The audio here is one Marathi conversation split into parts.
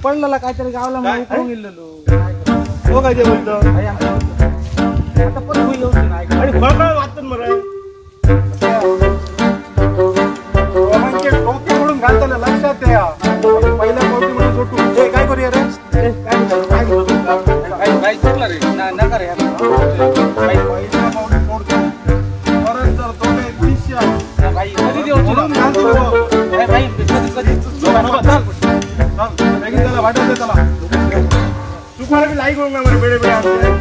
पडला काहीतरी गावला म्हणून उकळून गेलेलो हो काय ते बोलतो आता पण होईल आणि फळफळ वाटतं मरे रोमांचे टोके म्हणून घालताना लक्षात या पहिल्या मोठी म्हणून सोटू हे काय करूया रे काय चुकला रे नका रे काही पहिल्या मोठी मोडतो परत जर तो काही दिशा काही कधी देऊ म्हणून घालतो भाई कधी त्याला वाटत त्याला तुम्हाला बी लाईक होऊन बेडे बेडे असते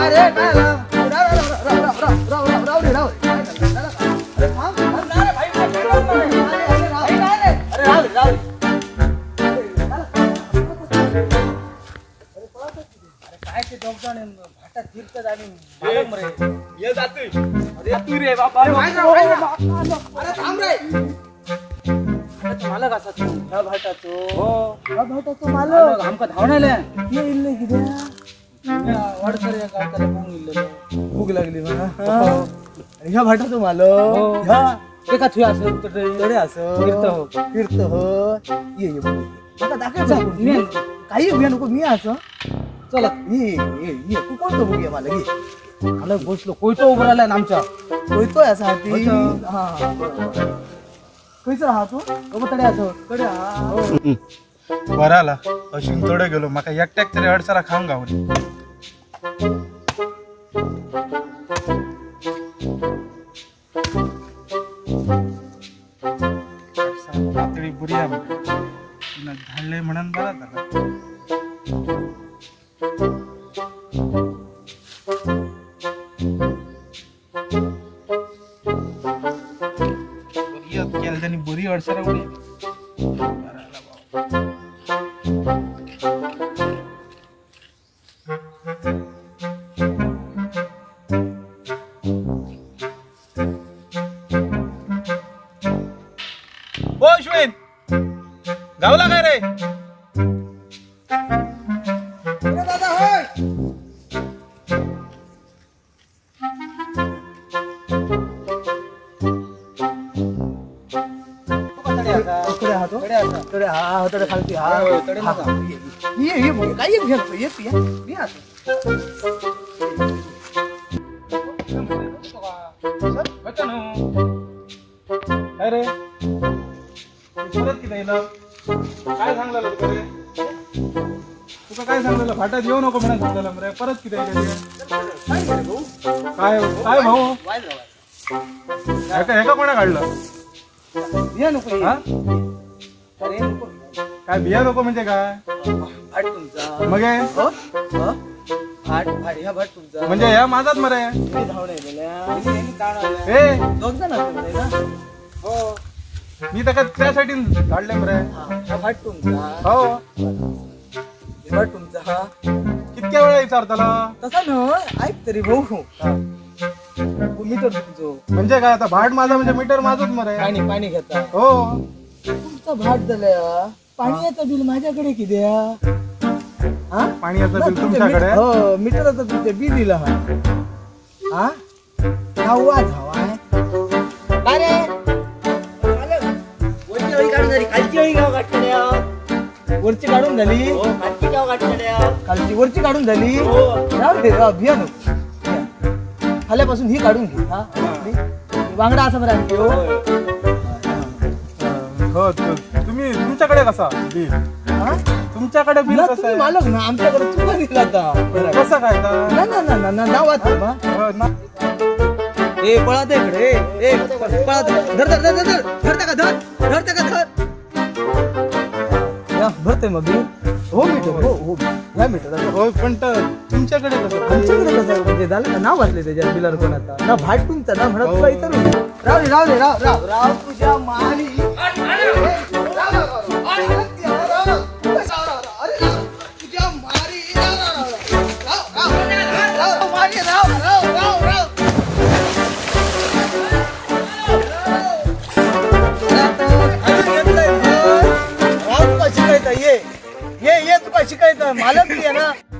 काय ते डॉक्टर भाटात फिरतात आणि मालक रे ये जातोय अरे तू रे बाबा अरे थांब रे मालक असा तू ह्या भाटाचो हो ह्या भाटाचो मालक आमका धावणाल्या ये इल्ले किद्या वाडकर या गावताला भूक इल्ले भूक लागली मला ह्या भाटाचो मालक ह्या एका थुया असं तडे असं फिरत हो ये ये मला दाखव मी काही घेऊ नको मी असं चला ये तू कोणतो बघूया मला ये मला बसलो कोयतो उभं राहिला ना आमच्या कोयतोय असा हाती हा खयचं राहतो तडे असं तडे बरं आला अशी तोडे गेलो माका एकट्याक तरी अडसाला खाऊन गावली पातळी बुरी आहे धाडले म्हणून बरा झाला त्यांनी बुरी अडसरा उडी ओ अश्विन गावला काय रे दादा होय खालती काय रे परत किती काय सांगलं तुका काय सांगलेलं फाट्यात येऊ नको म्हणून सांगलेलं रे परत किती काय काय भाऊ हे का कोणा काढलं बिया नको काय बिया नको म्हणजे काय भाट तुमचा मग भाट ह्या भाट तुमचा म्हणजे ह्या माझाच मरे दोन जण हो मी तर त्यासाठी काढले मरे हा भाट तुमचा हो भाट तुमचा हा कितक्या वेळा विचारताला तसा न ऐक तरी भाऊ मीटर तुमचो म्हणजे काय आता भाट माझा म्हणजे मीटर माझच मरे पाणी घेता हो तुमचा भाट झाला पाण्याचं बिल माझ्याकडे किती पाण्याचं बिल तुमच्याकडे हो मीटरचं तुमचे बिल दिलं हा धावा काय रे वरची अळी काढून झाली खालची अळी गाव काढल्या वरची काढून झाली खालची गाव काढल्या खालची वरची काढून झाली बिया नको खाल्यापासून ही काढून घे हा बांगडा असा बरं हो तुम्ही तुमच्याकडे कसा बिल तुमच्याकडे बिल कसं आहे मालक ना आमच्याकडे चुका दिला कसं काय ना नाव ए पळा दे इकडे ए पळा दे धर धर धर धर धरते का धर धरते का धर या भरते मग हो मीटर हो या मीटर हो पण तुमच्याकडे कसं आमच्याकडे कसं म्हणजे झालं का नाव वाचले त्याच्यात बिलर कोण आता ना भाट तुमचा ना म्हणत तुला इतर राव तुझ्या मारी ये तुका शिकायचं मालक आहे ना